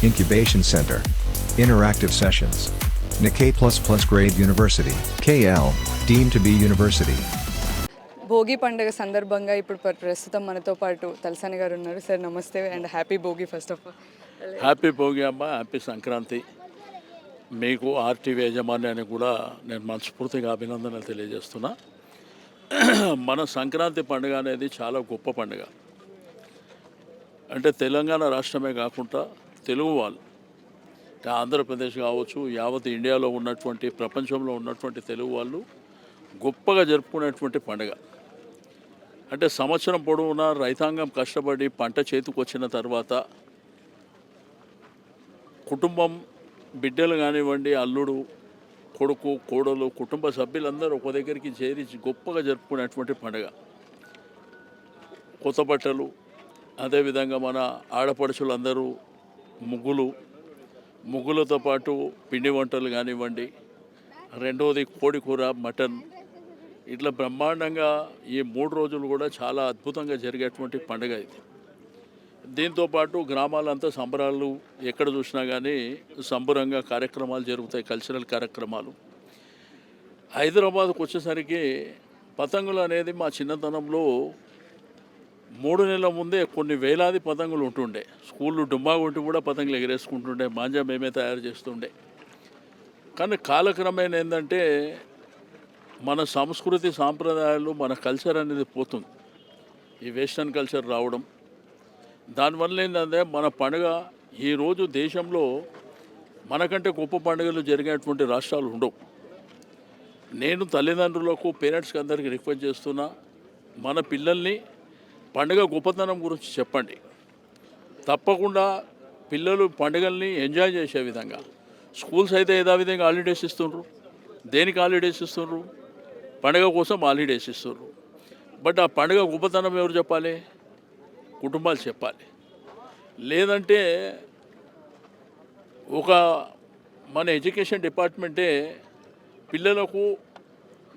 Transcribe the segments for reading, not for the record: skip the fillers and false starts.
Incubation Center. Interactive sessions. Nikkei++ grade university. KL, deemed to be university. Bhogi పండుగ సందర్భంగా ఇప్పుడు ప్రస్తుతం మనతో పాటు తలసాని గారు ఉన్నారు. సార్ నమస్తే and happy Bhogi. First of all happy Bhogi అమ్మ, హ్యాపీ సంక్రాంతి. మీకు ఆర్టీవీ యాజమాన్యానికి కూడా నేను మనస్ఫూర్తిగా అభినందనలు తెలియజేస్తున్నా. మన సంక్రాంతి పండుగ అనేది చాలా గొప్ప పండుగ. అంటే తెలంగాణ రాష్ట్రమే కాకుండా తెలుగు వాళ్ళు, ఆంధ్రప్రదేశ్ కావచ్చు, యావత్ ఇండియాలో ఉన్నటువంటి, ప్రపంచంలో ఉన్నటువంటి తెలుగు వాళ్ళు గొప్పగా జరుపుకునేటువంటి పండుగ. అంటే సంవత్సరం పొడవునా రైతాంగం కష్టపడి పంట చేతికి వచ్చిన తర్వాత కుటుంబం, బిడ్డలు కానివ్వండి, అల్లుడు, కొడుకు, కోడలు, కుటుంబ సభ్యులందరూ ఒక దగ్గరికి చేరి గొప్పగా జరుపుకునేటువంటి పండుగ. కొత్త బట్టలు, అదేవిధంగా మన ఆడపడుచులందరూ ముగ్గులతో పాటు పిండి వంటలు కానివ్వండి, రెండవది కోడి కూర, మటన్, ఇట్లా బ్రహ్మాండంగా ఈ 3 రోజులు కూడా చాలా అద్భుతంగా జరిగేటువంటి పండుగ ఇది. దీంతోపాటు గ్రామాలంతా సంబరాలు, ఎక్కడ చూసినా కానీ సంబరంగా కార్యక్రమాలు జరుగుతాయి, కల్చరల్ కార్యక్రమాలు. హైదరాబాద్కు వచ్చేసరికి పతంగులు అనేది మా చిన్నతనంలో 3 నెలల ముందే కొన్ని వేలాది పతంగులు ఉంటుండే. స్కూళ్ళు డుమ్మా కొట్టి కూడా పతంగులు ఎగరేసుకుంటుండే, మాంజా మేమే తయారు చేస్తుండే. కానీ కాలక్రమేణా ఏంటంటే మన సంస్కృతి సాంప్రదాయాలు, మన కల్చర్ అనేది పోతుంది. ఈ వెస్టర్న్ కల్చర్ రావడం, దానివల్ల ఏంటంటే మన పండుగ ఈరోజు దేశంలో మనకంటే గొప్ప పండుగలు జరిగేటువంటి రాష్ట్రాలు ఉండవు. నేను తల్లిదండ్రులకు, పేరెంట్స్కి అందరికీ రిక్వెస్ట్ చేస్తున్నా, మన పిల్లల్ని పండుగ గొప్పతనం గురించి చెప్పండి. తప్పకుండా పిల్లలు పండుగల్ని ఎంజాయ్ చేసే విధంగా. స్కూల్స్ అయితే యథావిధంగా హాలిడేస్ ఇస్తుండ్రు. దేనికి హాలిడేస్ ఇస్తుండ్రు? పండుగ కోసం హాలిడేస్ ఇస్తుండ్రు. బట్ ఆ పండుగ గొప్పతనం ఎవరు చెప్పాలి? కుటుంబాలు చెప్పాలి. లేదంటే మన ఎడ్యుకేషన్ డిపార్ట్మెంటే పిల్లలకు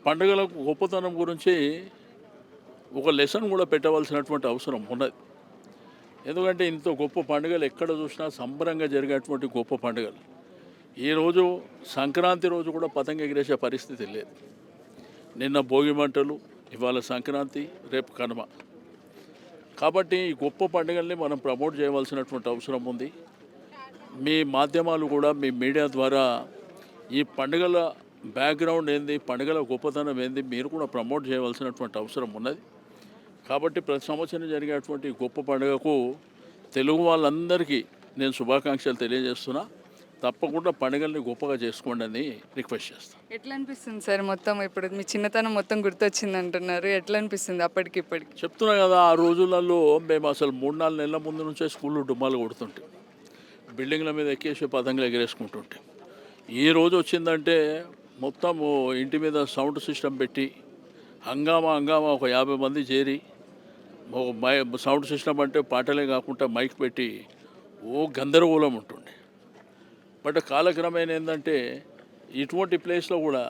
పండుగలకు గొప్పతనం గురించి ఒక లెసన్ కూడా పెట్టవలసినటువంటి అవసరం ఉన్నది. ఎందుకంటే ఇంత గొప్ప పండుగలు ఎక్కడ చూసినా సంబరంగా జరిగేటువంటి గొప్ప పండుగలు. ఈరోజు సంక్రాంతి రోజు కూడా పతంగ ఎగిరేసే పరిస్థితి లేదు. నిన్న భోగి మంటలు, ఇవాళ సంక్రాంతి, రేపు కనుమ. కాబట్టి ఈ గొప్ప పండుగల్ని మనం ప్రమోట్ చేయవలసినటువంటి అవసరం ఉంది. మీ మాధ్యమాలు కూడా, మీ మీడియా ద్వారా ఈ పండుగల బ్యాక్గ్రౌండ్ ఏంది, పండుగల గొప్పతనం ఏంది, మీరు కూడా ప్రమోట్ చేయవలసినటువంటి అవసరం ఉన్నది. కాబట్టి ప్రతి సంవత్సరం జరిగేటువంటి గొప్ప పండుగకు తెలుగు వాళ్ళందరికీ నేను శుభాకాంక్షలు తెలియజేస్తున్నా. తప్పకుండా పండుగల్ని గొప్పగా చేసుకోండి అని రిక్వెస్ట్ చేస్తాను. ఎట్లా అనిపిస్తుంది సార్? మొత్తం ఇప్పుడు మీ చిన్నతనం మొత్తం గుర్తొచ్చింది అంటున్నారు. ఎట్లా అనిపిస్తుంది అప్పటికి ఇప్పటికి? చెప్తున్నా కదా, ఆ రోజులలో మేము అసలు 3-4 నెలల ముందు నుంచే స్కూల్లో డుమ్మాలు కొడుతుంటాం, బిల్డింగ్ల మీద ఎక్కేసి పతంగులు ఎగరేసుకుంటుంటాం. ఈ రోజు వచ్చిందంటే మొత్తం ఇంటి మీద సౌండ్ సిస్టమ్ పెట్టి హంగామా ఒక 50 మంది చేరి సౌండ్ సిస్టమ్ అంటే పాటలే కాకుండా మైక్ పెట్టి గందరగోళం ఉంటుండే. బట్ కాలక్రమేణా ఏంటంటే ఇటువంటి ప్లేస్లో కూడా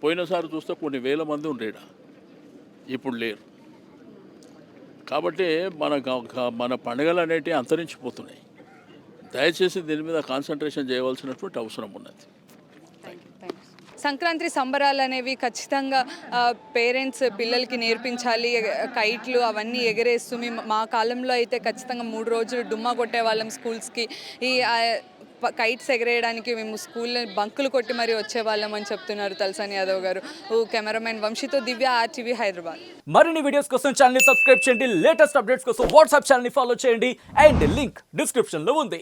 పోయినసారి చూస్తే కొన్ని వేల మంది ఉండేడా, ఇప్పుడు లేరు. కాబట్టి మన పండుగలు అనేటివి అంతరించిపోతున్నాయి. దయచేసి దీని మీద కాన్సన్ట్రేషన్ చేయవలసినటువంటి అవసరం ఉన్నది. సంక్రాంతి సంబరాలు అనేవి ఖచ్చితంగా పేరెంట్స్ పిల్లలకి నేర్పించాలి. కైట్లు అవన్నీ ఎగరేస్తూ మా కాలంలో అయితే ఖచ్చితంగా 3 రోజులు డుమ్మా కొట్టేవాళ్ళం స్కూల్స్కి. ఈ కైట్స్ ఎగరేయడానికి మేము స్కూల్లో బంకులు కొట్టి మరీ వచ్చేవాళ్ళం అని చెప్తున్నారు తలసాని యాదవ్ గారు. కెమెరామెన్ వంశీతో దివ్య, ఆర్టీవీ హైదరాబాద్. మరిన్ని వీడియోస్ కోసం ఛానల్ ని సబ్స్క్రైబ్ చేయండి. లేటెస్ట్ అప్డేట్స్ కోసం వాట్సాప్ ఛానల్ ని ఫాలో చేయండి. అండ్ లింక్ డిస్క్రిప్షన్ లో ఉంది.